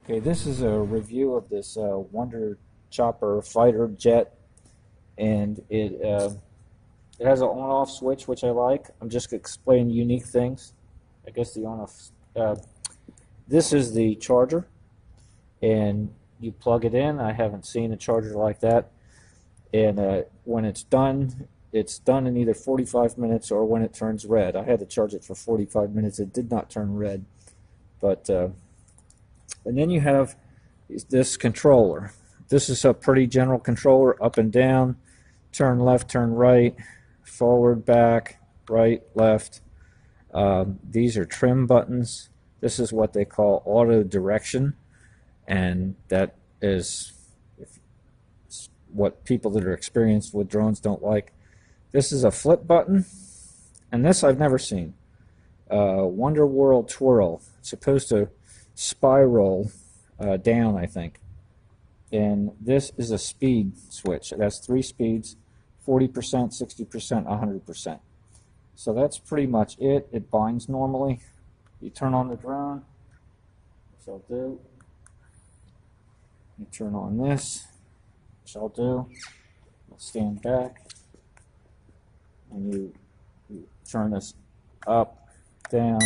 Okay, this is a review of this Wonder Chopper fighter jet, and it has an on-off switch, which I like. I'm just going to explain unique things. I guess the on-off. This is the charger, and you plug it in. I haven't seen a charger like that. And when it's done in either 45 minutes or when it turns red. I had to charge it for 45 minutes. It did not turn red, but. And then you have this controller. This is a pretty general controller, up and down, turn left, turn right, forward, back, right, left. These are trim buttons. This is what they call auto direction, and that is what people that are experienced with drones don't like. This is a flip button, and this I've never seen. Wonder World Twirl. It's supposed to spiral down, I think. And this is a speed switch. It has 3 speeds, 40%, 60%, 100%. So that's pretty much it. It binds normally. You turn on the drone, which I'll do. You turn on this, which I'll do. I'll stand back, and you turn this up, down.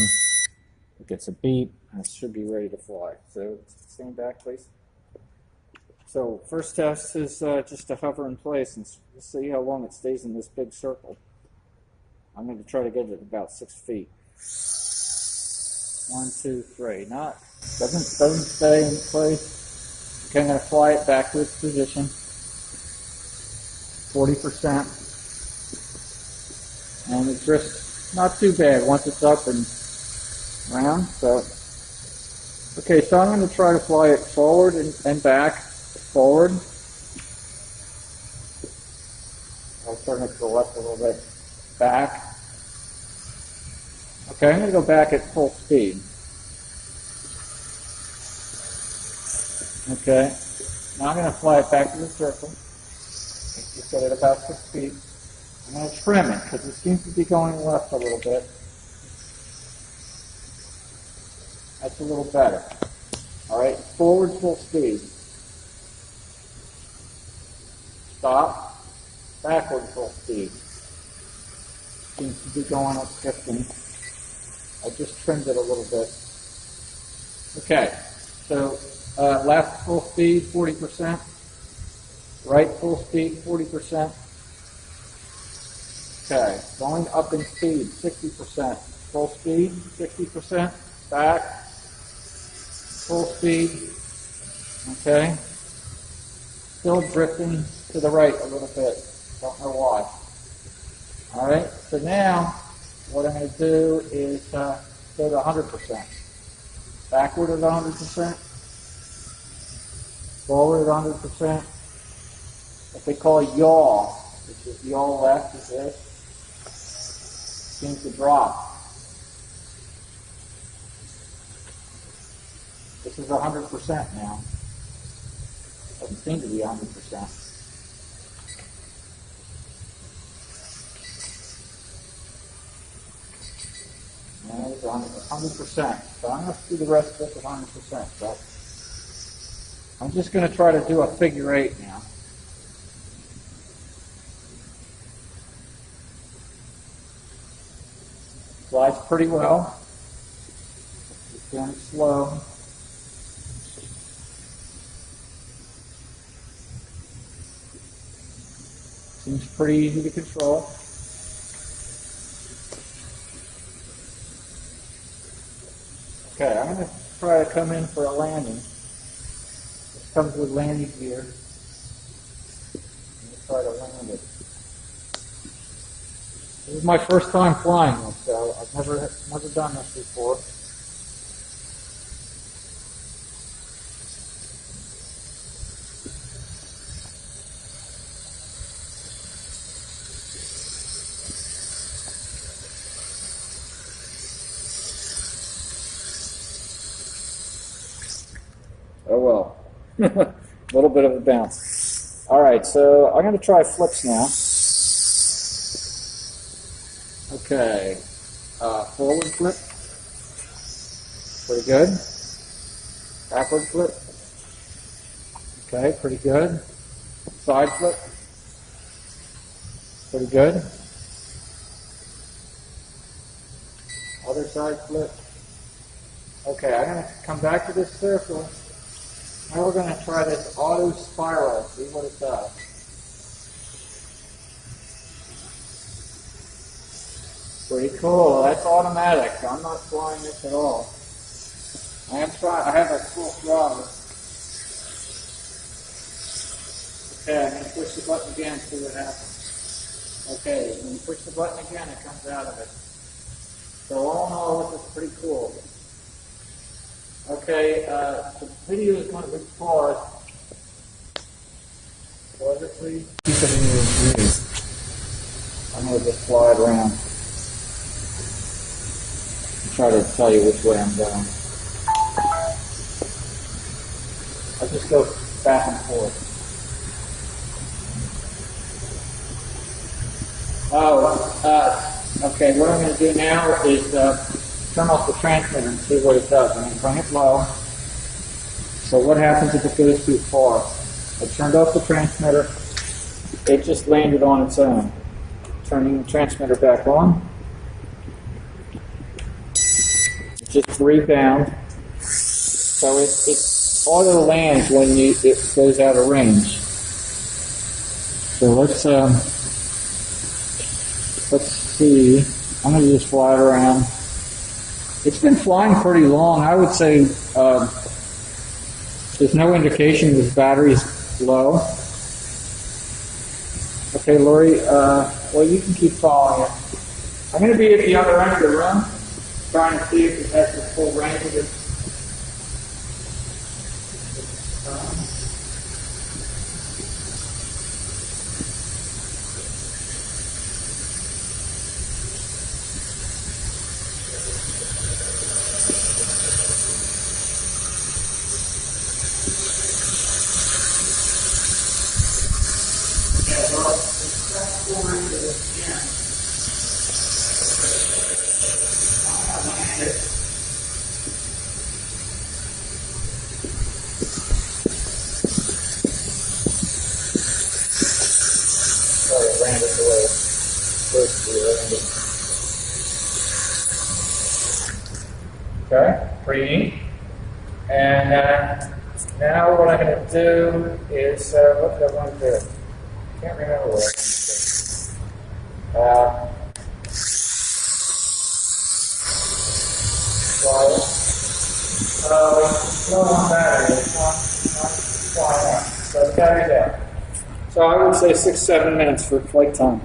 It gets a beep, and it should be ready to fly. So stand back, please. So first test is just to hover in place and see how long it stays in this big circle. I'm going to try to get it about 6 feet. 1, 2, 3. Doesn't stay in place. Okay, I'm going to fly it back to its position. 40%, and it drifts not too bad once it's up and round. So okay, so I'm going to try to fly it forward and back. Forward. I'll turn it to the left a little bit. Back. Okay, I'm going to go back at full speed. Okay, now I'm going to fly it back to the circle. Just get it about 6 feet. I'm going to trim it because it seems to be going left a little bit. That's a little better. All right, forward full speed. Stop. Backward full speed. Seems to be going up 15. I just trimmed it a little bit. Okay, so left full speed, 40%. Right full speed, 40%. Okay, going up in speed, 60%. Full speed, 60%. Back. Full speed. Okay. Still drifting to the right a little bit. Don't know why. All right. So now, what I'm going to do is go to 100%. Backward at 100%. Forward at 100%. What they call yaw, which is yaw left, is this. Seems to drop. This is 100% now. Doesn't seem to be 100%. And it's 100%. So I'm going to do the rest of this at 100%. So I'm just going to try to do a figure 8 now. Flies pretty well. It's going slow. Seems pretty easy to control. Okay, I'm going to try to come in for a landing. This comes with landing gear. I'm going to try to land it. This is my first time flying this, so I've never done this before. Oh well, a little bit of a bounce. All right, so I'm going to try flips now. Okay, forward flip, pretty good. Backward flip. Okay, pretty good. Side flip. Pretty good. Other side flip. Okay, I'm going to come back to this circle. Now we're going to try this auto spiral, see what it does. Pretty cool. That's automatic. I'm not flying this at all. I have a full throttle. Okay, I'm going to push the button again and see what happens. Okay, when you push the button again, it comes out of it. So all in all, this is pretty cool. Okay, the video is going to be paused. Pause it, please. Keep it in your view. I'm going to just fly it around and try to tell you which way I'm going. I'll just go back and forth. Okay, what I'm going to do now is turn off the transmitter and see what it does. I'm going to bring it low. So what happens if it goes too far? I turned off the transmitter. It just landed on its own. Turning the transmitter back on. It just rebound. So it auto lands when it goes out of range. So let's see. I'm going to just fly it around. It's been flying pretty long. I would say there's no indication this battery's low. Okay, Lori, well, you can keep following it. I'm going to be at the other end of the room, trying to see if it has the full range of it. Okay, pretty neat. And now what I'm going to do is, what did I want to do? Can't remember what I want to do. Slow on battery. It's not flying out. So the battery's out. So I would say 6-7 minutes for flight time.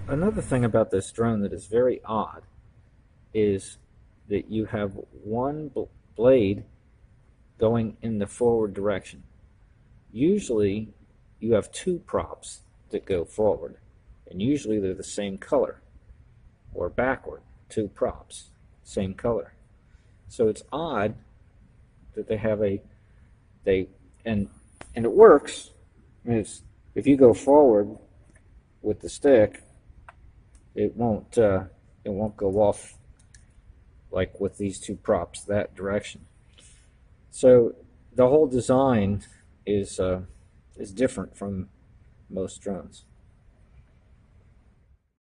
Another thing about this drone that is very odd is that you have one blade going in the forward direction. Usually you have two props that go forward, and usually they're the same color, or backward, two props, same color. So it's odd that they have and it works. If you go forward with the stick, it won't go off like with these two props that direction. So the whole design is different from most drones.